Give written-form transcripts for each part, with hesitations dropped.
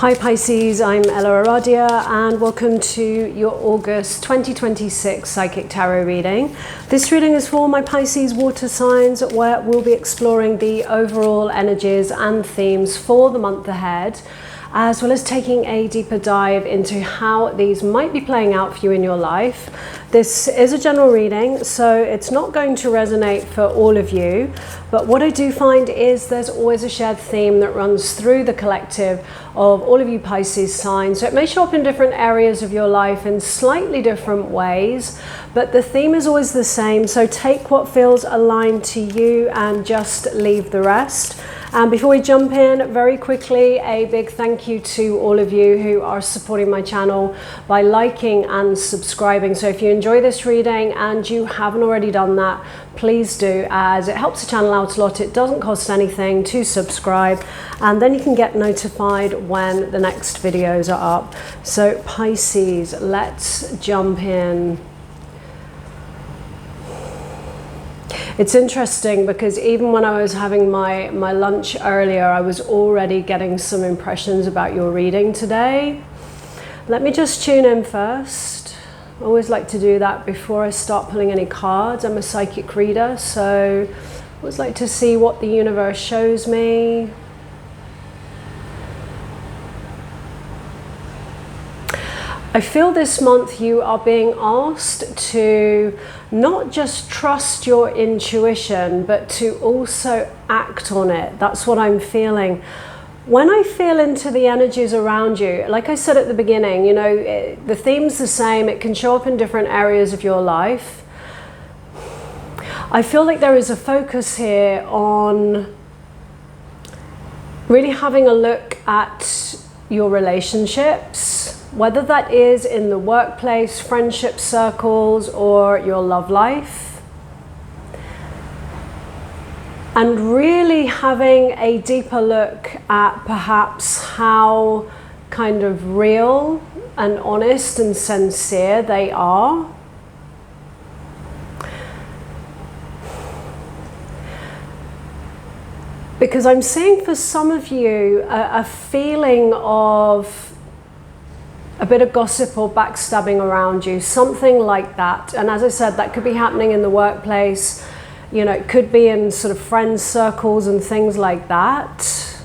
Hi Pisces, I'm EllaAradia and welcome to your August 2026 Psychic Tarot reading. This reading is for my Pisces water signs, where we'll be exploring the overall energies and themes for the month ahead, as well as taking a deeper dive into how these might be playing out for you in your life. This is a general reading, so it's not going to resonate for all of you, but what I do find is there's always a shared theme that runs through the collective of all of you Pisces signs. So it may show up in different areas of your life in slightly different ways, but the theme is always the same. So take what feels aligned to you and just leave the rest. And before we jump in, very quickly, a big thank you to all of you who are supporting my channel by liking and subscribing. So if you enjoy this reading and you haven't already done that, please do, as it helps the channel out a lot. It doesn't cost anything to subscribe, and then you can get notified when the next videos are up. So Pisces, let's jump in. It's interesting because even when I was having my lunch earlier, I was already getting some impressions about your reading today. Let me just tune in first. I always like to do that before I start pulling any cards. I'm a psychic reader, so I always like to see what the universe shows me. I feel this month you are being asked to not just trust your intuition, but to also act on it. That's what I'm feeling. When I feel into the energies around you, like I said at the beginning, you know, the theme's the same. It can show up in different areas of your life. I feel like there is a focus here on really having a look at your relationships, whether that is in the workplace, friendship circles, or your love life. And really having a deeper look at perhaps how kind of real and honest and sincere they are. Because I'm seeing for some of you a feeling of a bit of gossip or backstabbing around you, something like that. And as I said, that could be happening in the workplace, you know, it could be in sort of friends circles and things like that.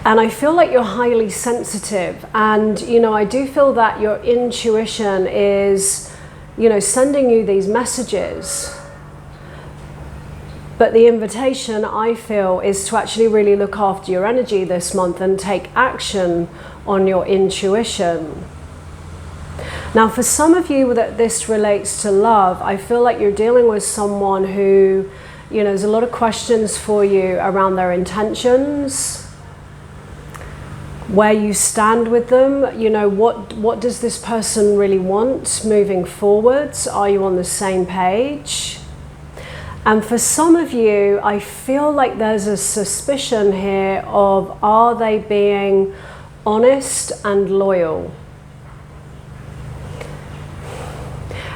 And I feel like you're highly sensitive, and you know, I do feel that your intuition is, you know, sending you these messages. But the invitation, I feel, is to actually really look after your energy this month and take action on your intuition. Now, for some of you that this relates to love, I feel like you're dealing with someone who, you know, there's a lot of questions for you around their intentions, where you stand with them. You know, what does this person really want moving forwards? Are you on the same page? And for some of you, I feel like there's a suspicion here of, are they being honest and loyal?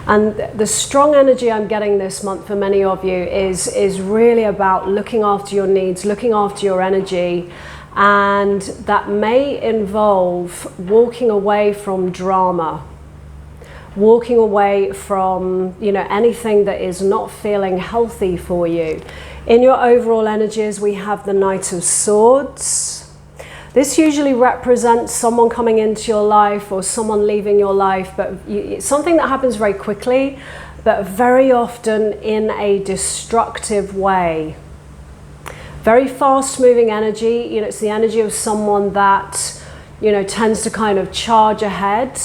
And the strong energy I'm getting this month for many of you is really about looking after your needs, looking after your energy. And that may involve walking away from drama. Walking away from, you know, anything that is not feeling healthy for you. In your overall energies, we have the Knight of Swords. This usually represents someone coming into your life or someone leaving your life, but it's something that happens very quickly, but very often in a destructive way. Very fast moving energy. You know, it's the energy of someone that, you know, tends to kind of charge ahead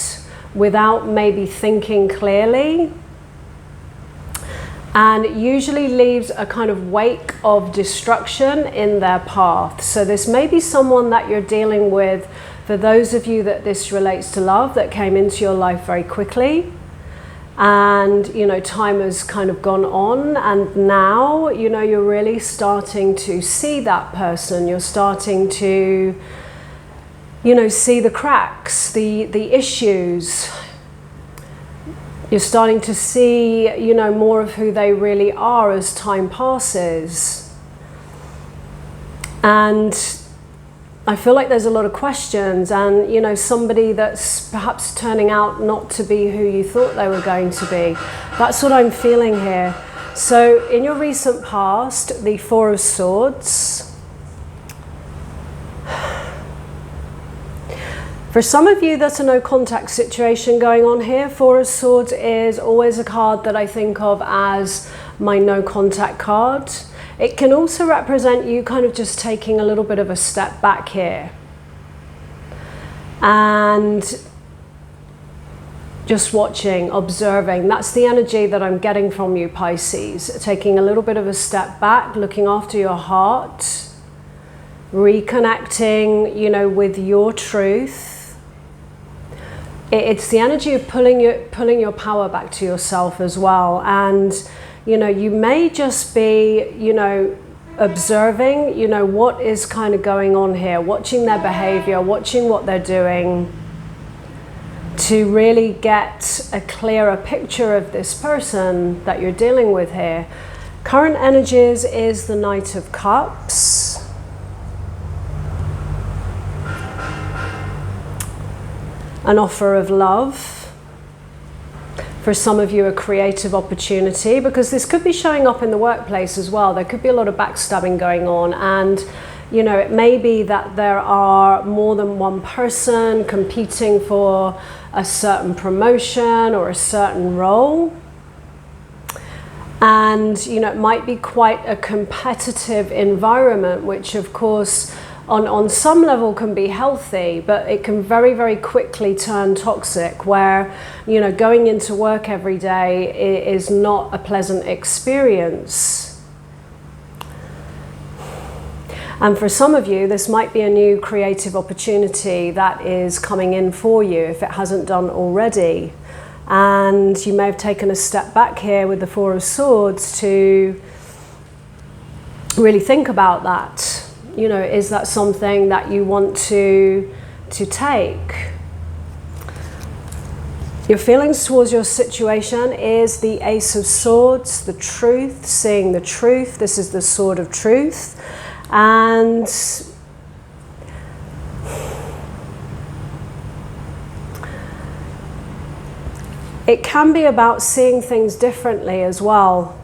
without maybe thinking clearly, and usually leaves a kind of wake of destruction in their path. So this may be someone that you're dealing with, for those of you that this relates to love, that came into your life very quickly, and you know, time has kind of gone on, and now, you know, you're really starting to see that person. You're starting to, you know, see the cracks, the issues. You're starting to see, you know, more of who they really are as time passes. And I feel like there's a lot of questions, and you know, somebody that's perhaps turning out not to be who you thought they were going to be. That's what I'm feeling here. So in your recent past, the Four of Swords. For some of you, that's a no contact situation going on here. Four of Swords is always a card that I think of as my no contact card. It can also represent you kind of just taking a little bit of a step back here and just watching, observing. That's the energy that I'm getting from you, Pisces. Taking a little bit of a step back, looking after your heart, reconnecting, you know, with your truth. It's the energy of pulling your power back to yourself as well. And you know, you may just be, you know, observing, you know, what is kind of going on here, watching their behavior, watching what they're doing, to really get a clearer picture of this person that you're dealing with here. Current energies is the Knight of Cups. An offer of love. For some of you, a creative opportunity, because this could be showing up in the workplace as well. There could be a lot of backstabbing going on, and you know, it may be that there are more than one person competing for a certain promotion or a certain role. And you know, it might be quite a competitive environment, which of course on some level can be healthy, but it can very, very quickly turn toxic, where, you know, going into work every day is not a pleasant experience. And for some of you, this might be a new creative opportunity that is coming in for you, if it hasn't done already. And you may have taken a step back here with the Four of Swords to really think about that. You know, is that something that you want to take? Your feelings towards your situation is the Ace of Swords, the truth, seeing the truth. This is the Sword of Truth. And it can be about seeing things differently as well.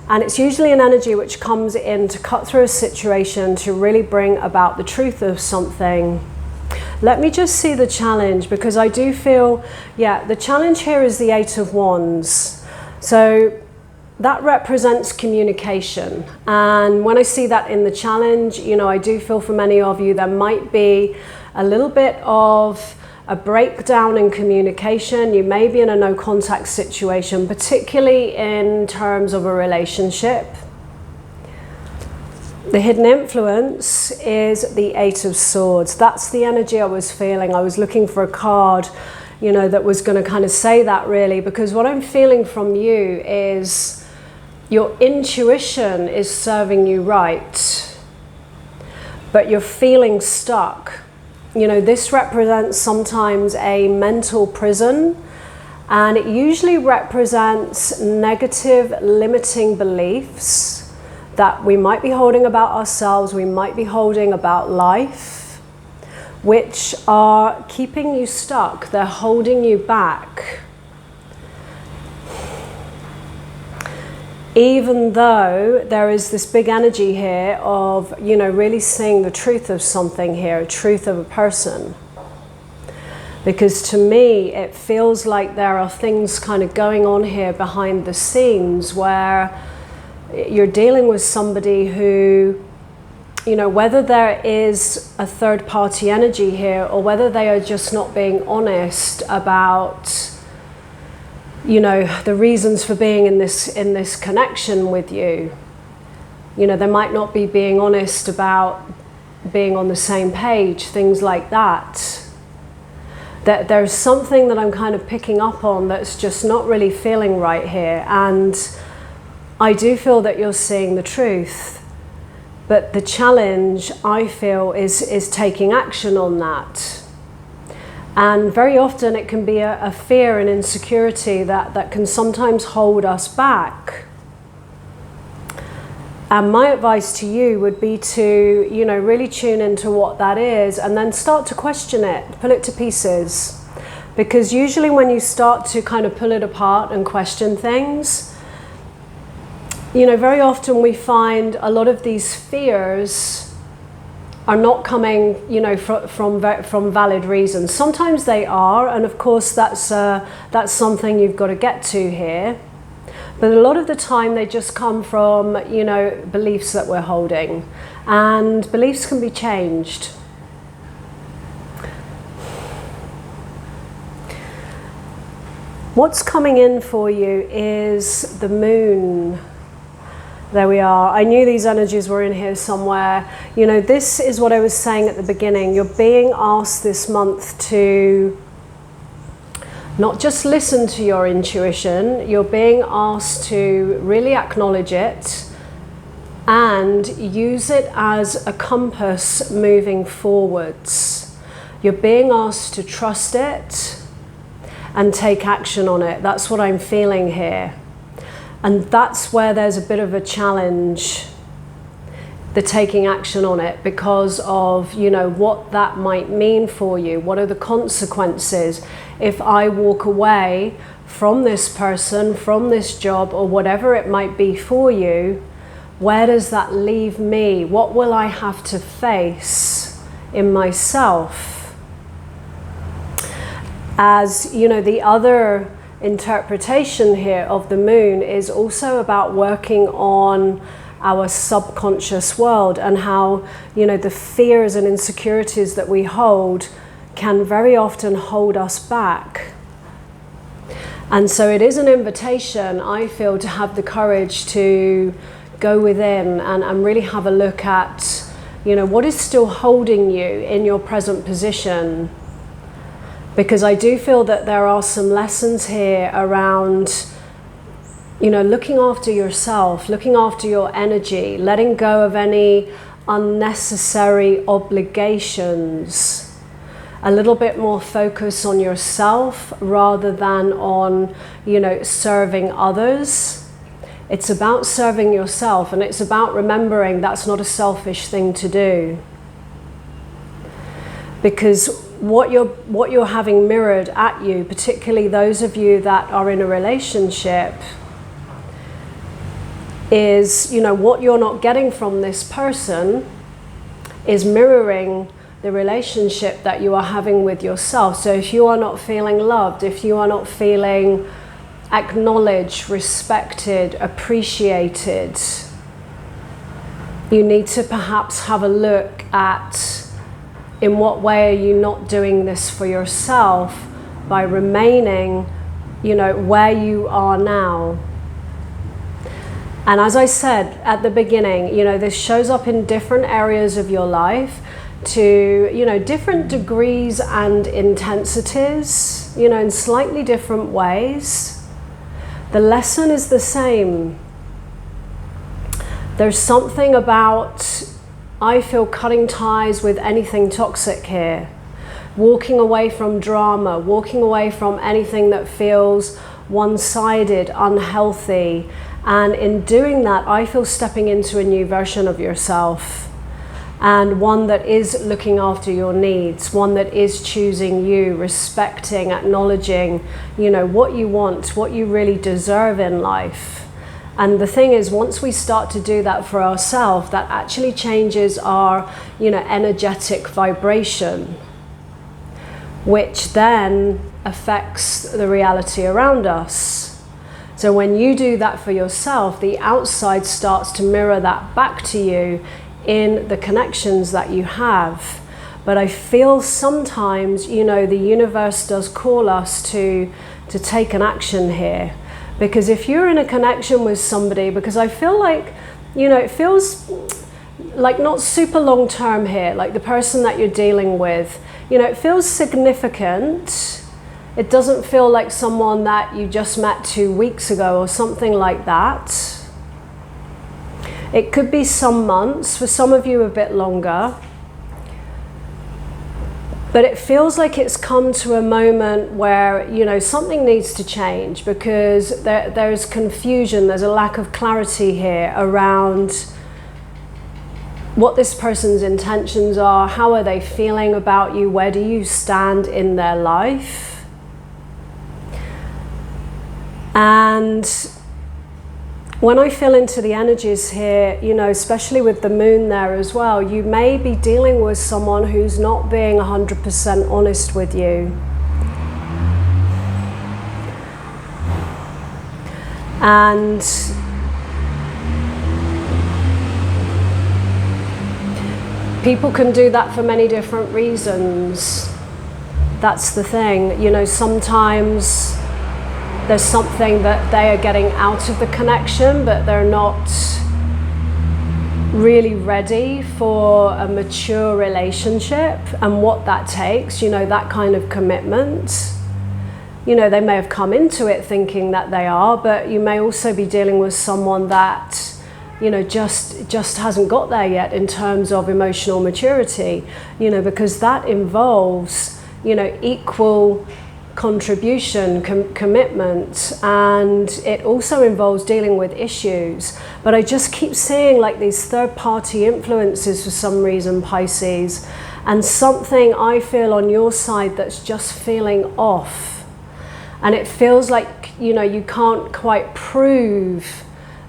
And it's usually an energy which comes in to cut through a situation, to really bring about the truth of something. Let me just see the challenge, because I do feel, yeah, the challenge here is the Eight of Wands. So that represents communication. And when I see that in the challenge, you know, I do feel for many of you, there might be a little bit of a breakdown in communication. You may be in a no contact situation, particularly in terms of a relationship. The hidden influence is the Eight of Swords. That's the energy I was feeling. I was looking for a card, you know, that was going to kind of say that, really, because what I'm feeling from you is your intuition is serving you right, but you're feeling stuck. You know, this represents sometimes a mental prison, and it usually represents negative, limiting beliefs that we might be holding about ourselves, we might be holding about life, which are keeping you stuck. They're holding you back. Even though there is this big energy here of, you know, really seeing the truth of something here, a truth of a person. Because to me, it feels like there are things kind of going on here behind the scenes where you're dealing with somebody who, you know, whether there is a third party energy here or whether they are just not being honest about, you know, the reasons for being in this connection with you. You know, they might not be being honest about being on the same page, things like that. That there's something that I'm kind of picking up on that's just not really feeling right here. And I do feel that you're seeing the truth. But the challenge, I feel, is taking action on that. And very often it can be a fear and insecurity that can sometimes hold us back. And my advice to you would be to, you know, really tune into what that is and then start to question it, pull it to pieces. Because usually when you start to kind of pull it apart and question things, you know, very often we find a lot of these fears are not coming, you know, from valid reasons. Sometimes they are, and of course that's something you've got to get to here. But a lot of the time they just come from, you know, beliefs that we're holding. And beliefs can be changed. What's coming in for you is the moon. There we are. I knew these energies were in here somewhere. You know, this is what I was saying at the beginning. You're being asked this month to not just listen to your intuition, you're being asked to really acknowledge it and use it as a compass moving forwards. You're being asked to trust it and take action on it. That's what I'm feeling here. And that's where there's a bit of a challenge, the taking action on it, because of, you know, what that might mean for you. What are the consequences if I walk away from this person, from this job, or whatever it might be for you? Where does that leave me? What will I have to face in myself? As, you know, the other interpretation here of the moon is also about working on our subconscious world and how, you know, the fears and insecurities that we hold can very often hold us back. And so it is an invitation, I feel, to have the courage to go within and really have a look at, you know, what is still holding you in your present position. Because I do feel that there are some lessons here around, you know, looking after yourself, looking after your energy, letting go of any unnecessary obligations, a little bit more focus on yourself rather than on, you know, serving others. It's about serving yourself, and it's about remembering that's not a selfish thing to do. Because what you're having mirrored at you, particularly those of you that are in a relationship, is, you know, what you're not getting from this person is mirroring the relationship that you are having with yourself. So if you are not feeling loved, if you are not feeling acknowledged, respected, appreciated, you need to perhaps have a look at in what way are you not doing this for yourself by remaining, you know, where you are now. And as I said at the beginning, you know, this shows up in different areas of your life to, you know, different degrees and intensities, you know, in slightly different ways. The lesson is the same. There's something about, I feel, cutting ties with anything toxic here. Walking away from drama, walking away from anything that feels one-sided, unhealthy. And in doing that, I feel stepping into a new version of yourself. And one that is looking after your needs, one that is choosing you, respecting, acknowledging, you know, what you want, what you really deserve in life. And the thing is, once we start to do that for ourselves, that actually changes our, you know, energetic vibration, which then affects the reality around us. So when you do that for yourself, the outside starts to mirror that back to you in the connections that you have. But I feel sometimes, you know, the universe does call us to take an action here. Because if you're in a connection with somebody, because I feel like, you know, it feels like not super long term here, like the person that you're dealing with, you know, it feels significant. It doesn't feel like someone that you just met 2 weeks ago or something like that. It could be some months, for some of you a bit longer. But it feels like it's come to a moment where, you know, something needs to change, because there's confusion, there's a lack of clarity here around what this person's intentions are, how are they feeling about you, where do you stand in their life. And when I feel into the energies here, you know, especially with the moon there as well, you may be dealing with someone who's not being 100% honest with you. And people can do that for many different reasons. That's the thing, you know, sometimes there's something that they are getting out of the connection, but they're not really ready for a mature relationship, and what that takes, you know, that kind of commitment. You know, they may have come into it thinking that they are, but you may also be dealing with someone that, you know, just hasn't got there yet in terms of emotional maturity, you know, because that involves, you know, equal contribution, commitment, and it also involves dealing with issues. But I just keep seeing like these third-party influences for some reason, Pisces, and something I feel on your side that's just feeling off. And it feels like, you know, you can't quite prove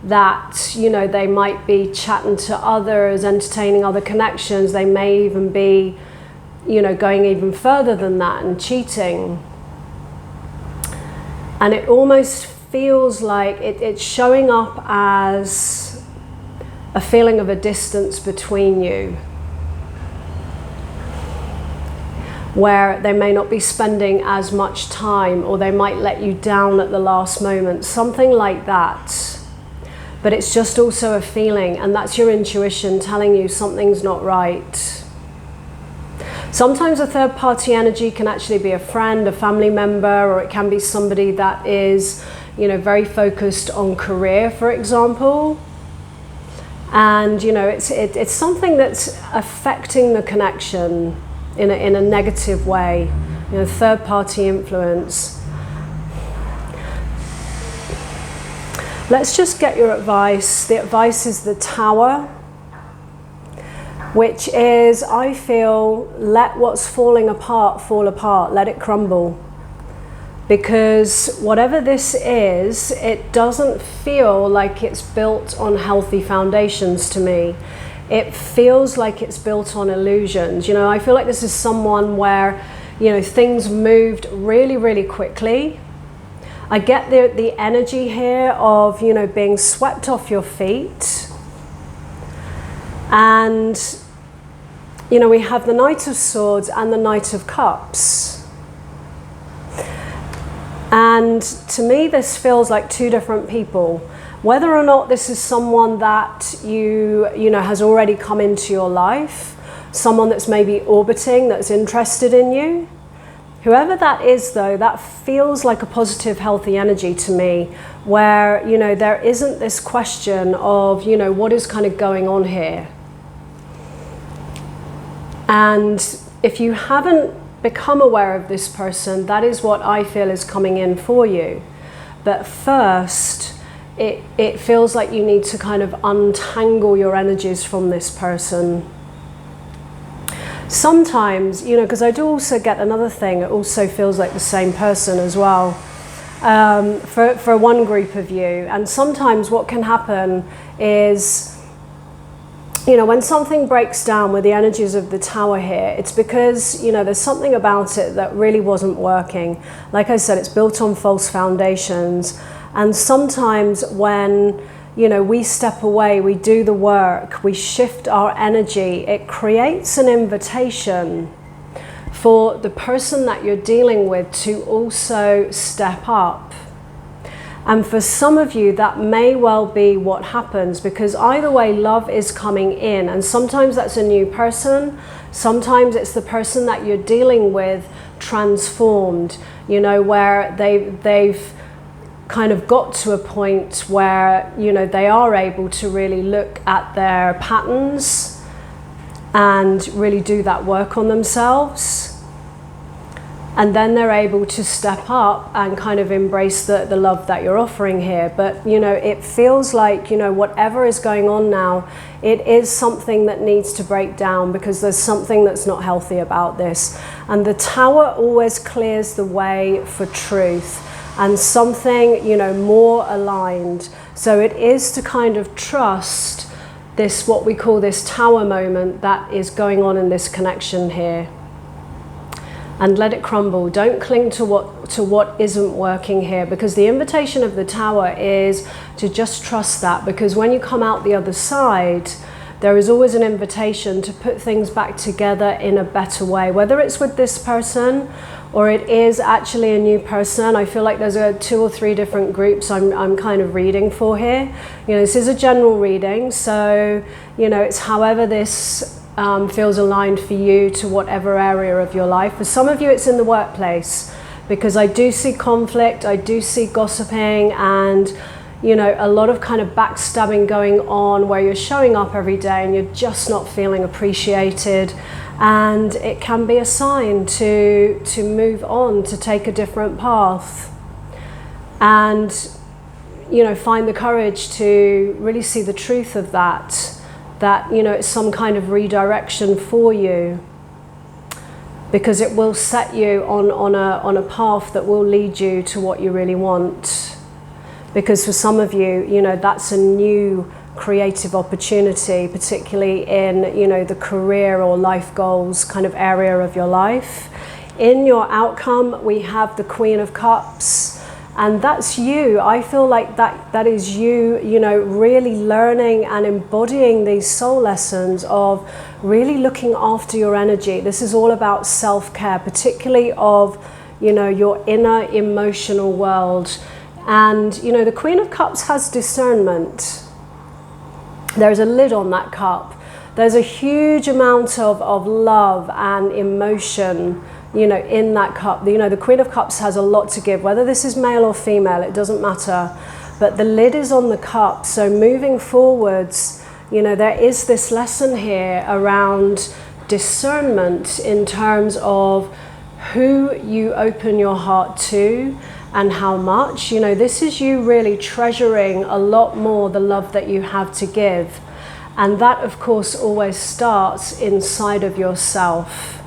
that, you know, they might be chatting to others, entertaining other connections. They may even be, you know, going even further than that and cheating. And it almost feels like it's showing up as a feeling of a distance between you, where they may not be spending as much time, or they might let you down at the last moment, something like that. But it's just also a feeling, and that's your intuition telling you something's not right. Sometimes a third-party energy can actually be a friend, a family member, or it can be somebody that is, you know, very focused on career, for example. And, you know, it's something that's affecting the connection in a negative way, you know, third-party influence. Let's just get your advice. The advice is the Tower, which is, I feel, let what's falling apart fall apart, let it crumble. Because whatever this is, it doesn't feel like it's built on healthy foundations to me. It feels like it's built on illusions. You know, I feel like this is someone where, you know, things moved really, really quickly. I get the energy here of, you know, being swept off your feet. And, you know, we have the Knight of Swords and the Knight of Cups. And to me, this feels like two different people. Whether or not this is someone that you know, has already come into your life, someone that's maybe orbiting, that's interested in you. Whoever that is, though, that feels like a positive, healthy energy to me, where, you know, there isn't this question of, you know, what is kind of going on here. And if you haven't become aware of this person, that is what I feel is coming in for you. But first, it feels like you need to kind of untangle your energies from this person. Sometimes, you know, because I do also get another thing, it also feels like the same person as well, for one group of you. And sometimes what can happen is, you know, when something breaks down with the energies of the Tower here, it's because, you know, there's something about it that really wasn't working. Like I said, it's built on false foundations. And sometimes when, you know, we step away, we do the work, we shift our energy, it creates an invitation for the person that you're dealing with to also step up. And for some of you, that may well be what happens, because either way, love is coming in. And sometimes that's a new person. Sometimes it's the person that you're dealing with transformed, you know, where they've kind of got to a point where, you know, they are able to really look at their patterns and really do that work on themselves. And then they're able to step up and kind of embrace the love that you're offering here. But, you know, it feels like, you know, whatever is going on now, it is something that needs to break down, because there's something that's not healthy about this. And the Tower always clears the way for truth and something, you know, more aligned. So it is to kind of trust this, what we call this Tower moment that is going on in this connection here. And let it crumble. Don't cling to what isn't working here, because the invitation of the Tower is to just trust that, because when you come out the other side, there is always an invitation to put things back together in a better way, whether it's with this person or it is actually a new person. I feel like there's 2 or 3 different groups I'm kind of reading for here. You know, this is a general reading, so, you know, it's however this feels aligned for you to whatever area of your life. For some of you, it's in the workplace, because I do see conflict, I do see gossiping, and, you know, a lot of kind of backstabbing going on, where you're showing up every day and you're just not feeling appreciated. And it can be a sign to move on, to take a different path, and, you know, find the courage to really see the truth of that, you know, it's some kind of redirection for you, because it will set you on a path that will lead you to what you really want. Because for some of you, you know, that's a new creative opportunity, particularly in, you know, the career or life goals kind of area of your life. In your outcome, we have the Queen of Cups. And that's you. I feel like that is you, you know, really learning and embodying these soul lessons of really looking after your energy. This is all about self-care, particularly of, you know, your inner emotional world. And, you know, the Queen of Cups has discernment. There's a lid on that cup. There's a huge amount of love and emotion, you know, in that cup. You know, the Queen of Cups has a lot to give, whether this is male or female, it doesn't matter. But the lid is on the cup. So moving forwards, you know, there is this lesson here around discernment in terms of who you open your heart to and how much. You know, this is you really treasuring a lot more the love that you have to give. And that, of course, always starts inside of yourself.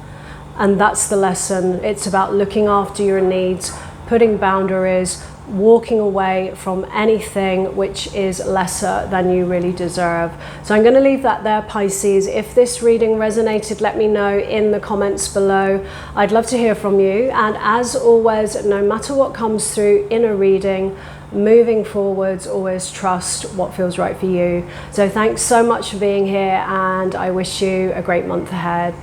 And that's the lesson. It's about looking after your needs, putting boundaries, walking away from anything which is lesser than you really deserve. So I'm going to leave that there, Pisces. If this reading resonated, let me know in the comments below. I'd love to hear from you. And as always, no matter what comes through in a reading, moving forwards, always trust what feels right for you. So thanks so much for being here, and I wish you a great month ahead.